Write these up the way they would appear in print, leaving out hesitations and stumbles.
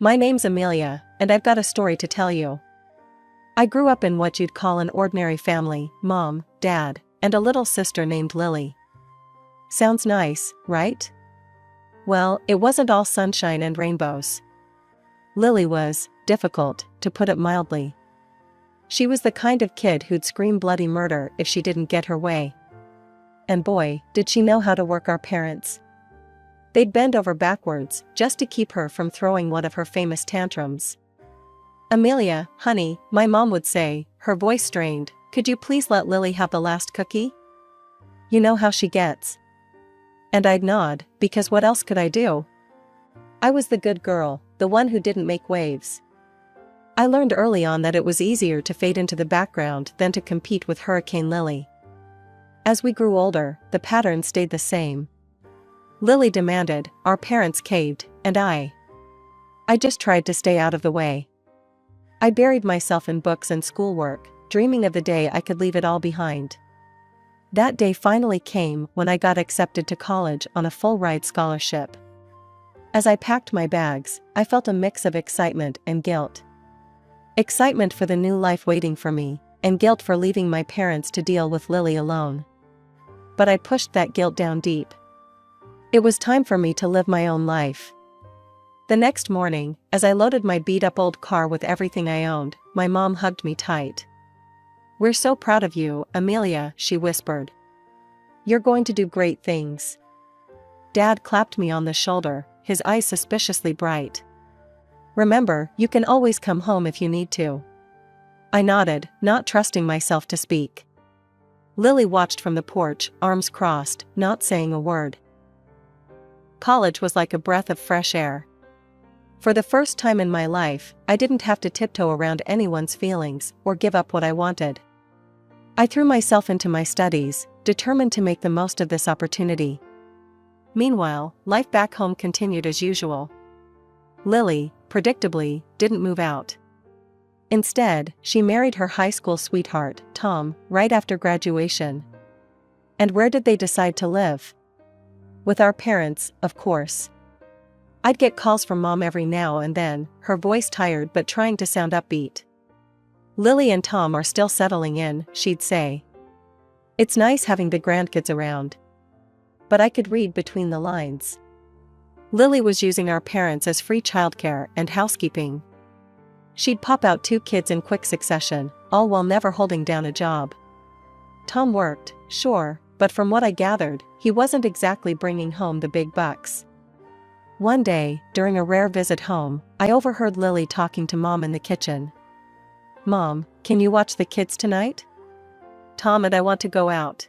My name's Amelia, and I've got a story to tell you. I grew up in what you'd call an ordinary family: mom, dad, and a little sister named Lily. Sounds nice, right? Well, it wasn't all sunshine and rainbows. Lily was difficult, to put it mildly. She was the kind of kid who'd scream bloody murder if she didn't get her way. And boy, did she know how to work our parents. They'd bend over backwards just to keep her from throwing one of her famous tantrums. "Amelia, honey," my mom would say, her voice strained, "could you please let Lily have the last cookie? You know how she gets." And I'd nod, because what else could I do? I was the good girl, the one who didn't make waves. I learned early on that it was easier to fade into the background than to compete with Hurricane Lily. As we grew older, the pattern stayed the same. Lily demanded, our parents caved, and I just tried to stay out of the way. I buried myself in books and schoolwork, dreaming of the day I could leave it all behind. That day finally came when I got accepted to college on a full-ride scholarship. As I packed my bags, I felt a mix of excitement and guilt. Excitement for the new life waiting for me, and guilt for leaving my parents to deal with Lily alone. But I pushed that guilt down deep. It was time for me to live my own life. The next morning, as I loaded my beat-up old car with everything I owned, my mom hugged me tight. "We're so proud of you, Amelia," she whispered. "You're going to do great things." Dad clapped me on the shoulder, his eyes suspiciously bright. "Remember, you can always come home if you need to." I nodded, not trusting myself to speak. Lily watched from the porch, arms crossed, not saying a word. College was like a breath of fresh air. For the first time in my life, I didn't have to tiptoe around anyone's feelings or give up what I wanted. I threw myself into my studies, determined to make the most of this opportunity. Meanwhile, life back home continued as usual. Lily, predictably, didn't move out. Instead, she married her high school sweetheart, Tom, right after graduation. And where did they decide to live? With our parents, of course. I'd get calls from Mom every now and then, her voice tired but trying to sound upbeat. "Lily and Tom are still settling in," she'd say. "It's nice having the grandkids around." But I could read between the lines. Lily was using our parents as free childcare and housekeeping. She'd pop out 2 kids in quick succession, all while never holding down a job. Tom worked, sure, but from what I gathered, he wasn't exactly bringing home the big bucks. One day, during a rare visit home, I overheard Lily talking to Mom in the kitchen. "Mom, can you watch the kids tonight? Tom and I want to go out."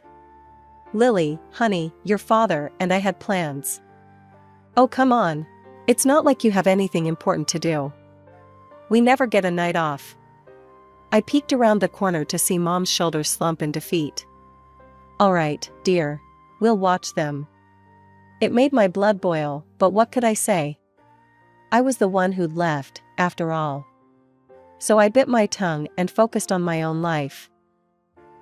"Lily, honey, your father and I had plans." "Oh, come on. It's not like you have anything important to do. We never get a night off." I peeked around the corner to see Mom's shoulders slump in defeat. "All right, dear. We'll watch them." It made my blood boil, but what could I say? I was the one who'd left, after all. So I bit my tongue and focused on my own life.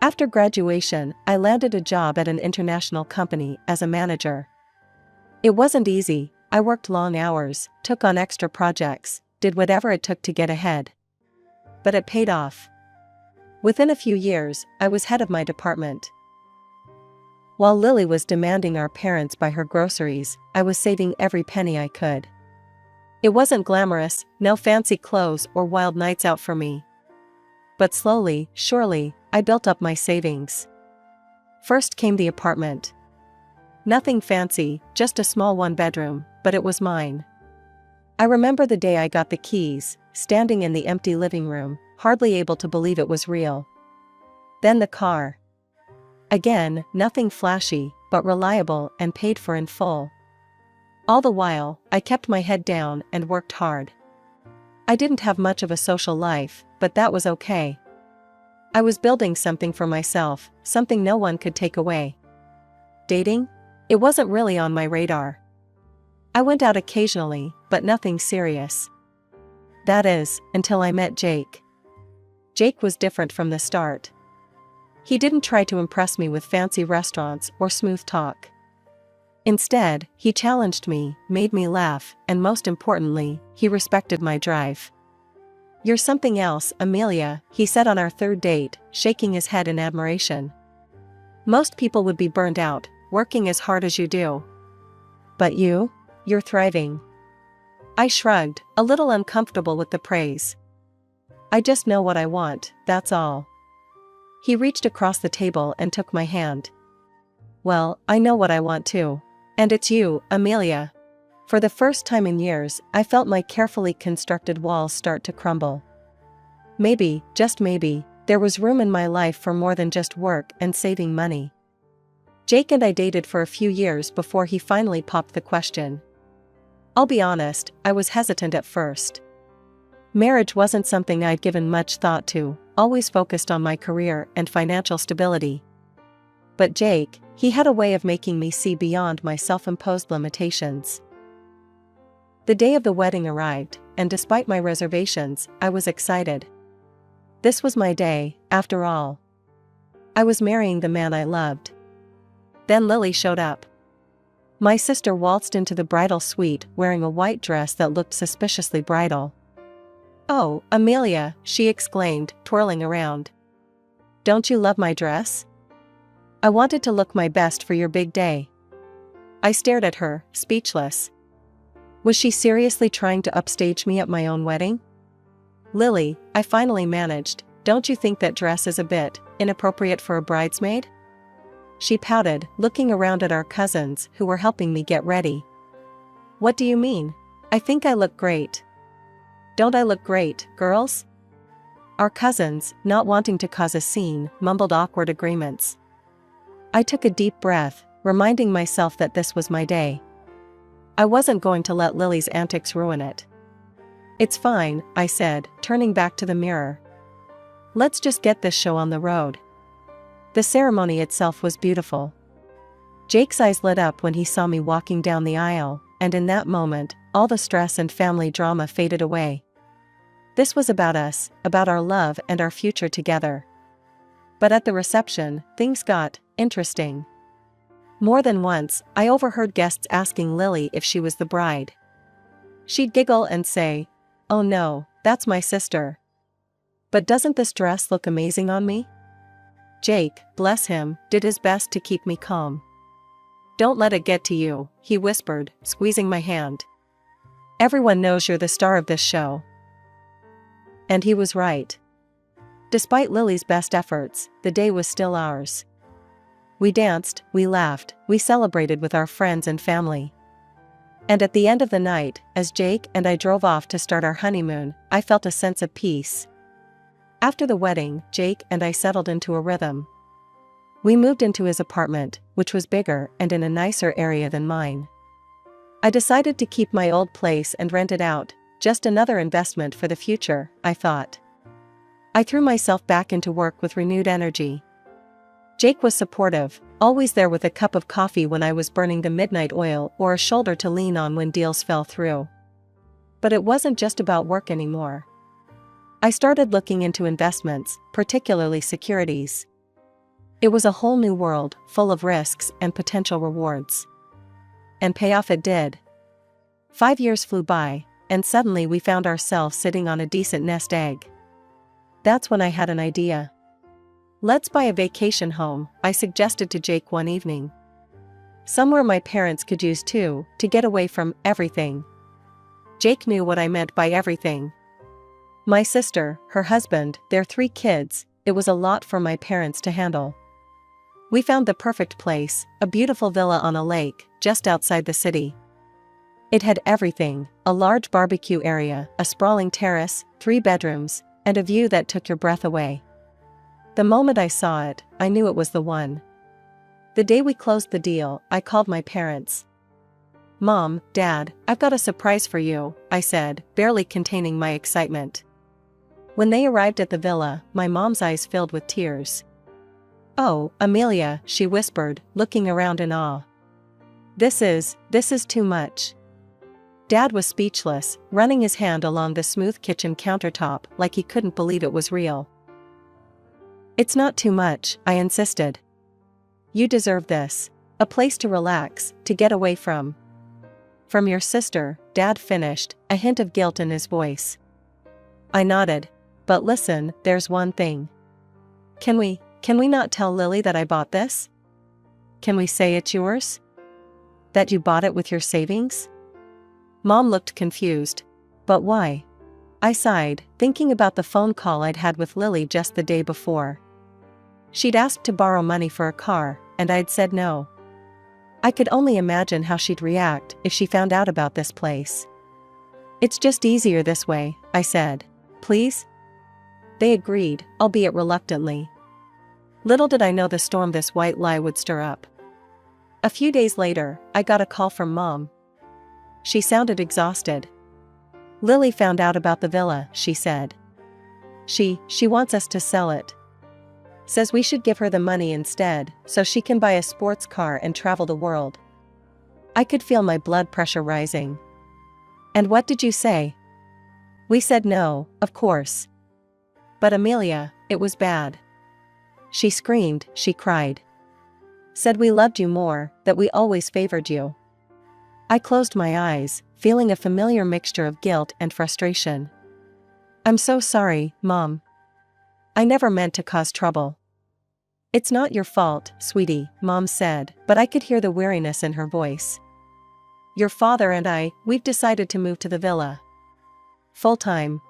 After graduation, I landed a job at an international company as a manager. It wasn't easy. I worked long hours, took on extra projects, did whatever it took to get ahead. But it paid off. Within a few years, I was head of my department. While Lily was demanding our parents buy her groceries, I was saving every penny I could. It wasn't glamorous, no fancy clothes or wild nights out for me. But slowly, surely, I built up my savings. First came the apartment. Nothing fancy, just a small 1-bedroom, but it was mine. I remember the day I got the keys, standing in the empty living room, hardly able to believe it was real. Then the car. Again, nothing flashy, but reliable and paid for in full. All the while, I kept my head down and worked hard. I didn't have much of a social life, but that was okay. I was building something for myself, something no one could take away. Dating? It wasn't really on my radar. I went out occasionally, but nothing serious. That is, until I met Jake. Jake was different from the start. He didn't try to impress me with fancy restaurants or smooth talk. Instead, he challenged me, made me laugh, and most importantly, he respected my drive. "You're something else, Amelia," he said on our third date, shaking his head in admiration. "Most people would be burned out, working as hard as you do. But you're thriving." I shrugged, a little uncomfortable with the praise. "I just know what I want, that's all." He reached across the table and took my hand. "Well, I know what I want too. And it's you, Amelia." For the first time in years, I felt my carefully constructed walls start to crumble. Maybe, just maybe, there was room in my life for more than just work and saving money. Jake and I dated for a few years before he finally popped the question. I'll be honest, I was hesitant at first. Marriage wasn't something I'd given much thought to, always focused on my career and financial stability. But Jake, he had a way of making me see beyond my self-imposed limitations. The day of the wedding arrived, and despite my reservations, I was excited. This was my day, after all. I was marrying the man I loved. Then Lily showed up. My sister waltzed into the bridal suite wearing a white dress that looked suspiciously bridal. "Oh, Amelia," she exclaimed, twirling around. "Don't you love my dress? I wanted to look my best for your big day." I stared at her, speechless. Was she seriously trying to upstage me at my own wedding? "Lily," I finally managed, "don't you think that dress is a bit inappropriate for a bridesmaid?" She pouted, looking around at our cousins who were helping me get ready. "What do you mean? I think I look great." "Don't I look great, girls?" Our cousins, not wanting to cause a scene, mumbled awkward agreements. I took a deep breath, reminding myself that this was my day. I wasn't going to let Lily's antics ruin it. "It's fine," I said, turning back to the mirror. "Let's just get this show on the road." The ceremony itself was beautiful. Jake's eyes lit up when he saw me walking down the aisle, and in that moment, all the stress and family drama faded away. This was about us, about our love and our future together. But at the reception, things got interesting. More than once, I overheard guests asking Lily if she was the bride. She'd giggle and say, "Oh no, that's my sister. But doesn't this dress look amazing on me?" Jake, bless him, did his best to keep me calm. "Don't let it get to you," he whispered, squeezing my hand. "Everyone knows you're the star of this show." And he was right. Despite Lily's best efforts, the day was still ours. We danced, we laughed, we celebrated with our friends and family. And at the end of the night, as Jake and I drove off to start our honeymoon, I felt a sense of peace. After the wedding, Jake and I settled into a rhythm. We moved into his apartment, which was bigger and in a nicer area than mine. I decided to keep my old place and rent it out, just another investment for the future, I thought. I threw myself back into work with renewed energy. Jake was supportive, always there with a cup of coffee when I was burning the midnight oil or a shoulder to lean on when deals fell through. But it wasn't just about work anymore. I started looking into investments, particularly securities. It was a whole new world, full of risks and potential rewards. And payoff it did. 5 years flew by, and suddenly we found ourselves sitting on a decent nest egg. That's when I had an idea. "Let's buy a vacation home," I suggested to Jake one evening. "Somewhere my parents could use too, to get away from everything." Jake knew what I meant by everything. My sister, her husband, their 3 kids, it was a lot for my parents to handle. We found the perfect place, a beautiful villa on a lake, just outside the city. It had everything, a large barbecue area, a sprawling terrace, 3 bedrooms, and a view that took your breath away. The moment I saw it, I knew it was the one. The day we closed the deal, I called my parents. "Mom, Dad, I've got a surprise for you," I said, barely containing my excitement. When they arrived at the villa, my mom's eyes filled with tears. "Oh, Amelia," she whispered, looking around in awe. This is too much." Dad was speechless, running his hand along the smooth kitchen countertop like he couldn't believe it was real. "It's not too much," I insisted. "You deserve this. A place to relax, to get away from. From your sister, Dad finished, a hint of guilt in his voice. I nodded. But listen, there's one thing. Can we not tell Lily that I bought this? Can we say it's yours? That you bought it with your savings? Mom looked confused. But why? I sighed, thinking about the phone call I'd had with Lily just the day before. She'd asked to borrow money for a car, and I'd said no. I could only imagine how she'd react if she found out about this place. It's just easier this way, I said. Please? They agreed, albeit reluctantly. Little did I know the storm this white lie would stir up. A few days later, I got a call from Mom. She sounded exhausted. Lily found out about the villa, she said. She wants us to sell it. Says we should give her the money instead, so she can buy a sports car and travel the world. I could feel my blood pressure rising. And what did you say? We said no, of course. But Amelia, it was bad. She screamed, she cried. Said we loved you more, that we always favored you. I closed my eyes, feeling a familiar mixture of guilt and frustration. I'm so sorry, Mom. I never meant to cause trouble. It's not your fault, sweetie, Mom said, but I could hear the weariness in her voice. Your father and we've decided to move to the villa. Full-time.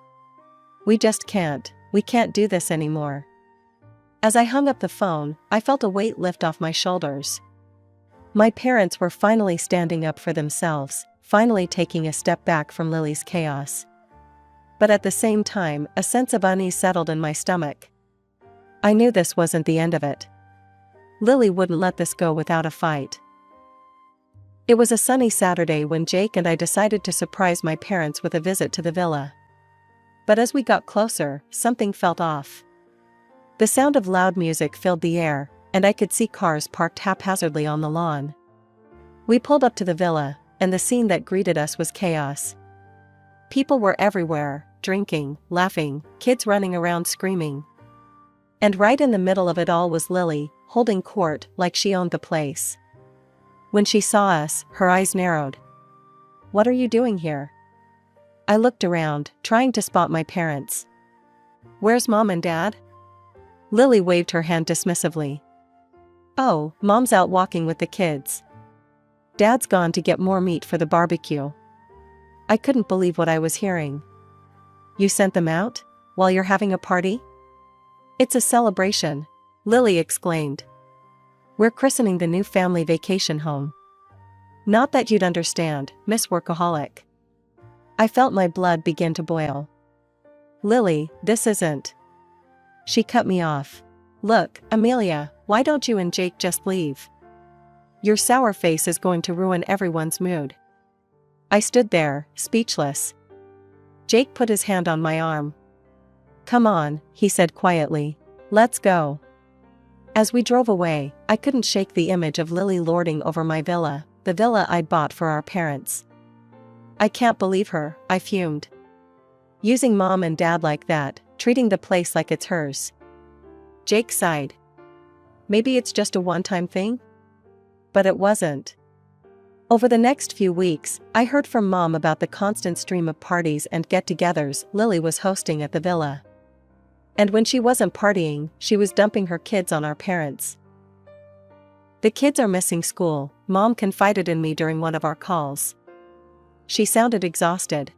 We just can't. We can't do this anymore. As I hung up the phone, I felt a weight lift off my shoulders. My parents were finally standing up for themselves, finally taking a step back from Lily's chaos. But at the same time, a sense of unease settled in my stomach. I knew this wasn't the end of it. Lily wouldn't let this go without a fight. It was a sunny Saturday when Jake and I decided to surprise my parents with a visit to the villa. But as we got closer, something felt off. The sound of loud music filled the air, and I could see cars parked haphazardly on the lawn. We pulled up to the villa, and the scene that greeted us was chaos. People were everywhere, drinking, laughing, kids running around screaming. And right in the middle of it all was Lily, holding court like she owned the place. When she saw us, her eyes narrowed. What are you doing here? I looked around, trying to spot my parents. Where's Mom and Dad? Lily waved her hand dismissively. Oh, Mom's out walking with the kids. Dad's gone to get more meat for the barbecue. I couldn't believe what I was hearing. You sent them out? While you're having a party? It's a celebration, Lily exclaimed. We're christening the new family vacation home. Not that you'd understand, Miss Workaholic. I felt my blood begin to boil. Lily, this isn't. She cut me off. Look, Amelia, why don't you and Jake just leave? Your sour face is going to ruin everyone's mood. I stood there, speechless. Jake put his hand on my arm. Come on, he said quietly. Let's go. As we drove away, I couldn't shake the image of Lily lording over my villa, the villa I'd bought for our parents. I can't believe her, I fumed. Using Mom and Dad like that, treating the place like it's hers. Jake sighed. Maybe it's just a one-time thing? But it wasn't. Over the next few weeks, I heard from Mom about the constant stream of parties and get-togethers Lily was hosting at the villa. And when she wasn't partying, she was dumping her kids on our parents. The kids are missing school, Mom confided in me during one of our calls. She sounded exhausted.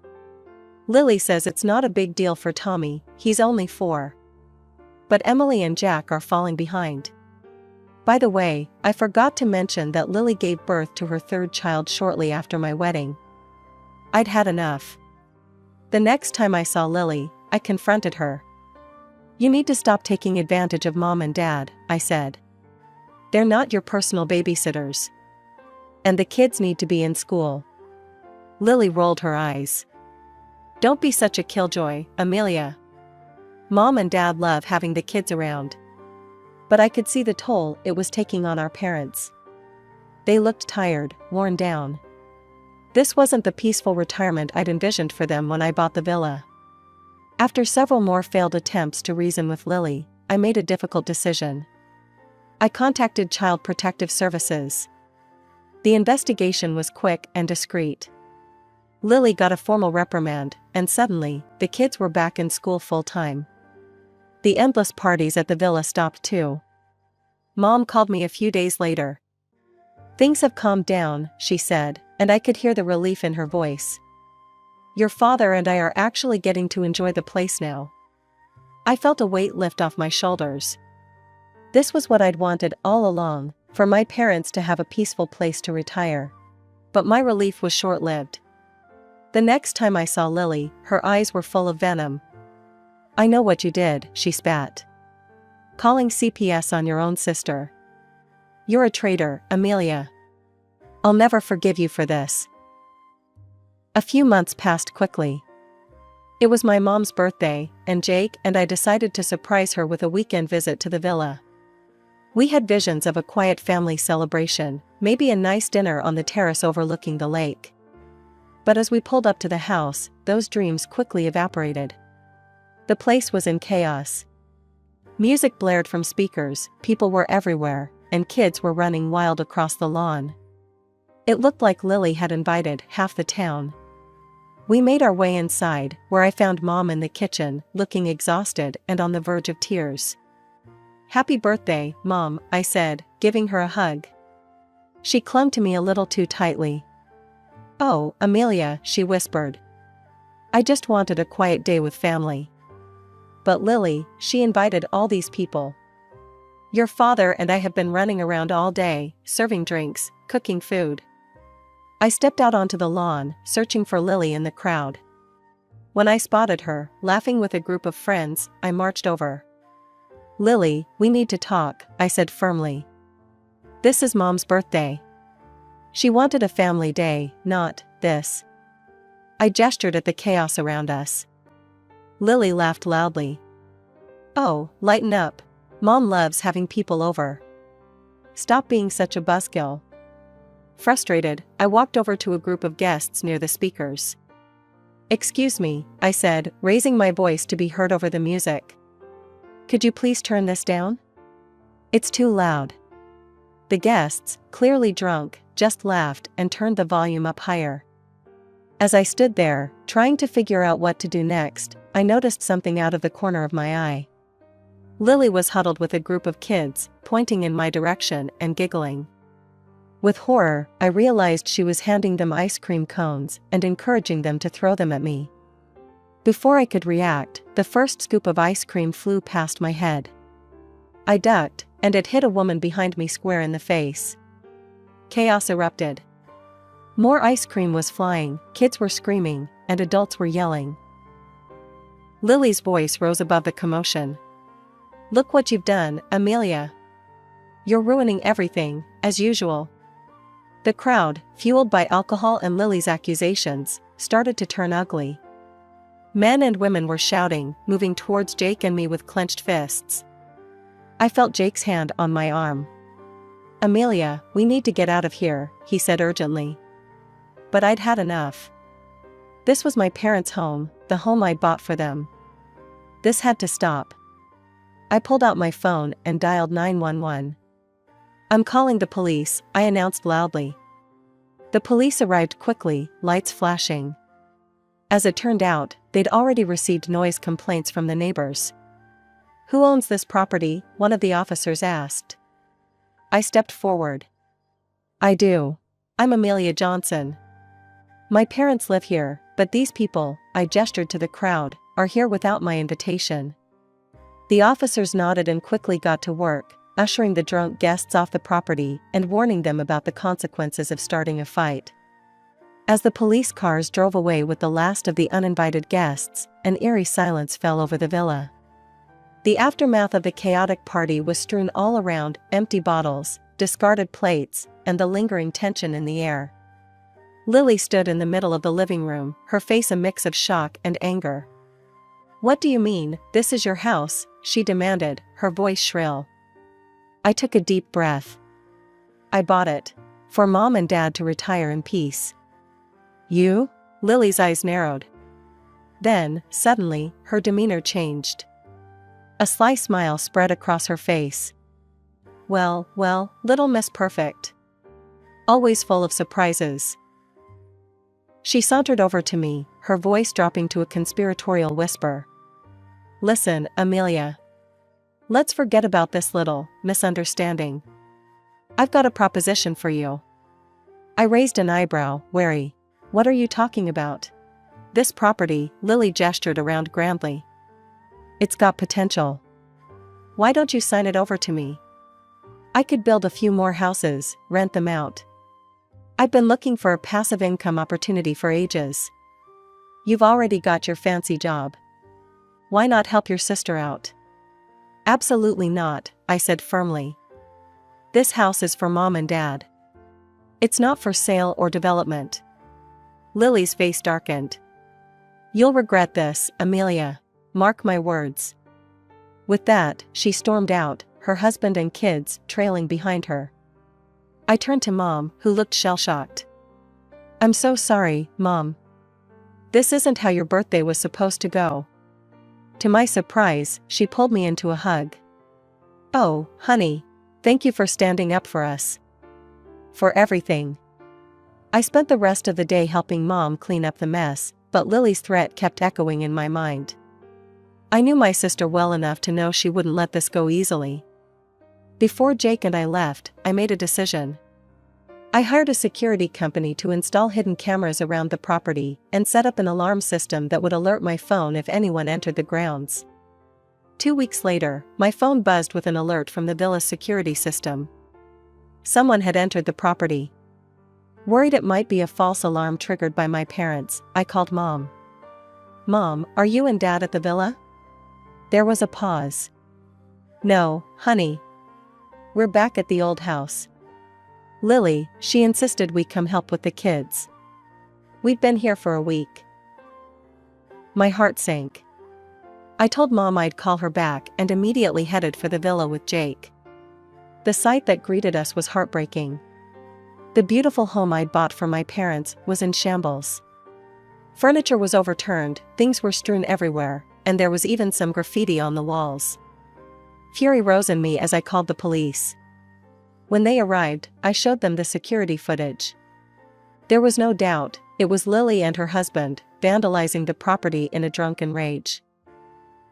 Lily says it's not a big deal for Tommy, he's only 4. But Emily and Jack are falling behind. By the way, I forgot to mention that Lily gave birth to her 3rd child shortly after my wedding. I'd had enough. The next time I saw Lily, I confronted her. You need to stop taking advantage of Mom and Dad, I said. They're not your personal babysitters. And the kids need to be in school. Lily rolled her eyes. Don't be such a killjoy, Amelia. Mom and Dad love having the kids around. But I could see the toll it was taking on our parents. They looked tired, worn down. This wasn't the peaceful retirement I'd envisioned for them when I bought the villa. After several more failed attempts to reason with Lily, I made a difficult decision. I contacted Child Protective Services. The investigation was quick and discreet. Lily got a formal reprimand, and suddenly, the kids were back in school full-time. The endless parties at the villa stopped too. Mom called me a few days later. "Things have calmed down," she said, and I could hear the relief in her voice. "Your father and I are actually getting to enjoy the place now." I felt a weight lift off my shoulders. This was what I'd wanted all along, for my parents to have a peaceful place to retire. But my relief was short-lived. The next time I saw Lily, her eyes were full of venom. "I know what you did," she spat. "Calling CPS on your own sister. You're a traitor, Amelia. I'll never forgive you for this." A few months passed quickly. It was my mom's birthday, and Jake and I decided to surprise her with a weekend visit to the villa. We had visions of a quiet family celebration, maybe a nice dinner on the terrace overlooking the lake. But as we pulled up to the house, those dreams quickly evaporated. The place was in chaos. Music blared from speakers, people were everywhere, and kids were running wild across the lawn. It looked like Lily had invited half the town. We made our way inside, where I found Mom in the kitchen, looking exhausted and on the verge of tears. "Happy birthday, Mom," I said, giving her a hug. She clung to me a little too tightly. "Oh, Amelia," she whispered. "I just wanted a quiet day with family." But Lily, she invited all these people. "Your father and I have been running around all day, serving drinks, cooking food." I stepped out onto the lawn, searching for Lily in the crowd. When I spotted her, laughing with a group of friends, I marched over. "Lily, we need to talk," I said firmly. "This is Mom's birthday. She wanted a family day, not this." I gestured at the chaos around us. Lily laughed loudly. "Oh, lighten up. Mom loves having people over. Stop being such a buzzkill." Frustrated, I walked over to a group of guests near the speakers. "Excuse me," I said, raising my voice to be heard over the music. "Could you please turn this down? It's too loud." The guests, clearly drunk, just laughed and turned the volume up higher. As I stood there, trying to figure out what to do next, I noticed something out of the corner of my eye. Lily was huddled with a group of kids, pointing in my direction and giggling. With horror, I realized she was handing them ice cream cones and encouraging them to throw them at me. Before I could react, the first scoop of ice cream flew past my head. I ducked, and it hit a woman behind me square in the face. Chaos erupted. More ice cream was flying, kids were screaming, and adults were yelling. Lily's voice rose above the commotion. "Look what you've done, Amelia. You're ruining everything, as usual." The crowd, fueled by alcohol and Lily's accusations, started to turn ugly. Men and women were shouting, moving towards Jake and me with clenched fists. I felt Jake's hand on my arm. "Amelia, we need to get out of here," he said urgently. But I'd had enough. This was my parents' home, the home I'd bought for them. This had to stop. I pulled out my phone and dialed 911. "I'm calling the police," I announced loudly. The police arrived quickly, lights flashing. As it turned out, they'd already received noise complaints from the neighbors. "Who owns this property?" one of the officers asked. I stepped forward. "I do. I'm Amelia Johnson. My parents live here, but these people," I gestured to the crowd, "are here without my invitation." The officers nodded and quickly got to work, ushering the drunk guests off the property and warning them about the consequences of starting a fight. As the police cars drove away with the last of the uninvited guests, an eerie silence fell over the villa. The aftermath of the chaotic party was strewn all around, empty bottles, discarded plates, and the lingering tension in the air. Lily stood in the middle of the living room, her face a mix of shock and anger. "What do you mean, this is your house?" she demanded, her voice shrill. I took a deep breath. "I bought it. For Mom and Dad to retire in peace." "You?" Lily's eyes narrowed. Then, suddenly, her demeanor changed. A sly smile spread across her face. Well, little Miss Perfect. always full of surprises. She sauntered over to me, her voice dropping to a conspiratorial whisper. Listen, Amelia. Let's forget about this little misunderstanding. I've got a proposition for you. I raised an eyebrow, wary. What are you talking about? This property, Lily gestured around grandly. It's got potential. Why don't you sign it over to me? I could build a few more houses, rent them out. I've been looking for a passive income opportunity for ages. You've already got your fancy job. Why not help your sister out? Absolutely not, I said firmly. This house is for Mom and Dad. It's not for sale or development. Lily's face darkened. You'll regret this, Amelia. Mark my words. With that, she stormed out, her husband and kids trailing behind her. I turned to Mom, who looked shell-shocked. I'm so sorry, Mom. This isn't how your birthday was supposed to go. To my surprise, she pulled me into a hug. Oh, honey. Thank you for standing up for us. For everything. I spent the rest of the day helping Mom clean up the mess, but Lily's threat kept echoing in my mind. I knew my sister well enough to know she wouldn't let this go easily. Before Jake and I left, I made a decision. I hired a security company to install hidden cameras around the property and set up an alarm system that would alert my phone if anyone entered the grounds. 2 weeks later, my phone buzzed with an alert from the villa's security system. Someone had entered the property. Worried it might be a false alarm triggered by my parents, I called Mom. Mom, are you and Dad at the villa? There was a pause. No, honey. We're back at the old house. Lily, she insisted we come help with the kids. We'd been here for a week. My heart sank. I told Mom I'd call her back and immediately headed for the villa with Jake. The sight that greeted us was heartbreaking. The beautiful home I'd bought for my parents was in shambles. Furniture was overturned, things were strewn everywhere, and there was even some graffiti on the walls. Fury rose in me as I called the police. When they arrived, I showed them the security footage. There was no doubt, it was Lily and her husband, vandalizing the property in a drunken rage.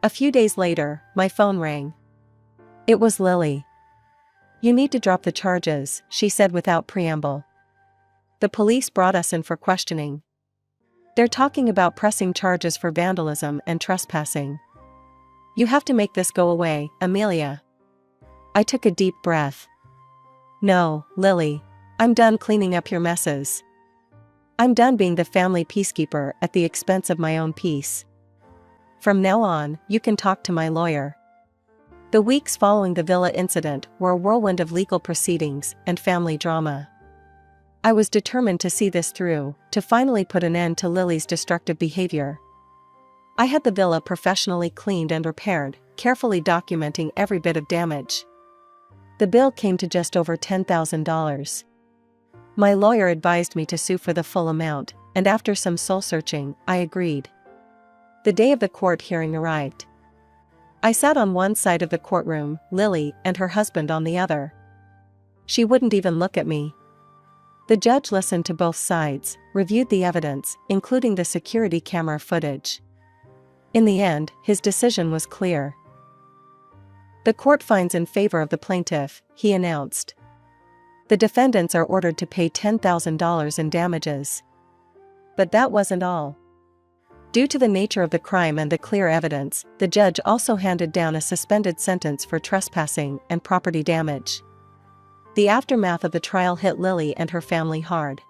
A few days later, my phone rang. It was Lily. You need to drop the charges, she said without preamble. The police brought us in for questioning. They're talking about pressing charges for vandalism and trespassing. You have to make this go away, Amelia. I took a deep breath. No, Lily. I'm done cleaning up your messes. I'm done being the family peacekeeper at the expense of my own peace. From now on, you can talk to my lawyer. The weeks following the villa incident were a whirlwind of legal proceedings and family drama. I was determined to see this through, to finally put an end to Lily's destructive behavior. I had the villa professionally cleaned and repaired, carefully documenting every bit of damage. The bill came to just over $10,000. My lawyer advised me to sue for the full amount, and after some soul-searching, I agreed. The day of the court hearing arrived. I sat on one side of the courtroom, Lily and her husband on the other. She wouldn't even look at me. The judge listened to both sides, reviewed the evidence, including the security camera footage. In the end, his decision was clear. The court finds in favor of the plaintiff, he announced. The defendants are ordered to pay $10,000 in damages. But that wasn't all. Due to the nature of the crime and the clear evidence, the judge also handed down a suspended sentence for trespassing and property damage. The aftermath of the trial hit Lily and her family hard.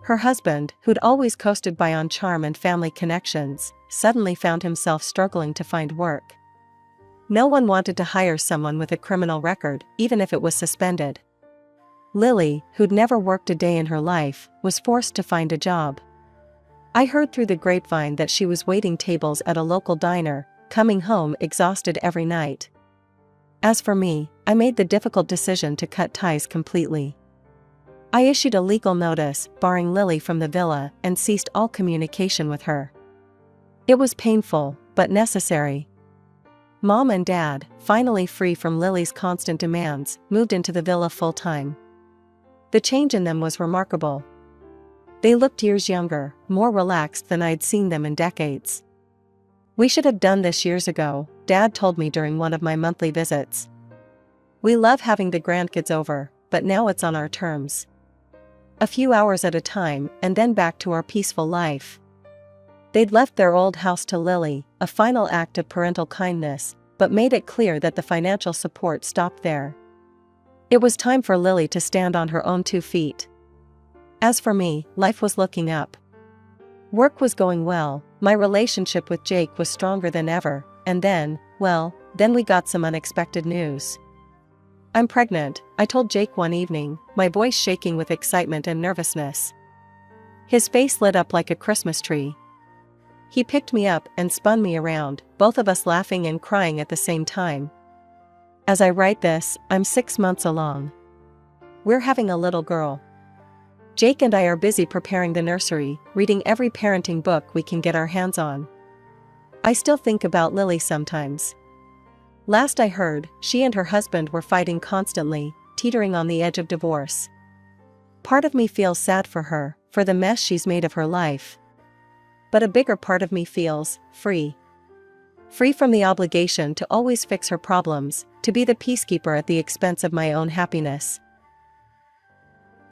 Her husband, who'd always coasted by on charm and family connections, suddenly found himself struggling to find work. No one wanted to hire someone with a criminal record, even if it was suspended. Lily, who'd never worked a day in her life, was forced to find a job. I heard through the grapevine that she was waiting tables at a local diner, coming home exhausted every night. As for me, I made the difficult decision to cut ties completely. I issued a legal notice, barring Lily from the villa, and ceased all communication with her. It was painful, but necessary. Mom and Dad, finally free from Lily's constant demands, moved into the villa full-time. The change in them was remarkable. They looked years younger, more relaxed than I'd seen them in decades. "We should have done this years ago," Dad told me during one of my monthly visits. "We love having the grandkids over, but now it's on our terms. A few hours at a time, and then back to our peaceful life." They'd left their old house to Lily, a final act of parental kindness, but made it clear that the financial support stopped there. It was time for Lily to stand on her own 2 feet. As for me, life was looking up. Work was going well, my relationship with Jake was stronger than ever, and then we got some unexpected news. "I'm pregnant," I told Jake one evening, my voice shaking with excitement and nervousness. His face lit up like a Christmas tree. He picked me up and spun me around, both of us laughing and crying at the same time. As I write this, I'm 6 months along. We're having a little girl. Jake and I are busy preparing the nursery, reading every parenting book we can get our hands on. I still think about Lily sometimes. Last I heard, she and her husband were fighting constantly, teetering on the edge of divorce. Part of me feels sad for her, for the mess she's made of her life. But a bigger part of me feels free. Free from the obligation to always fix her problems, to be the peacekeeper at the expense of my own happiness.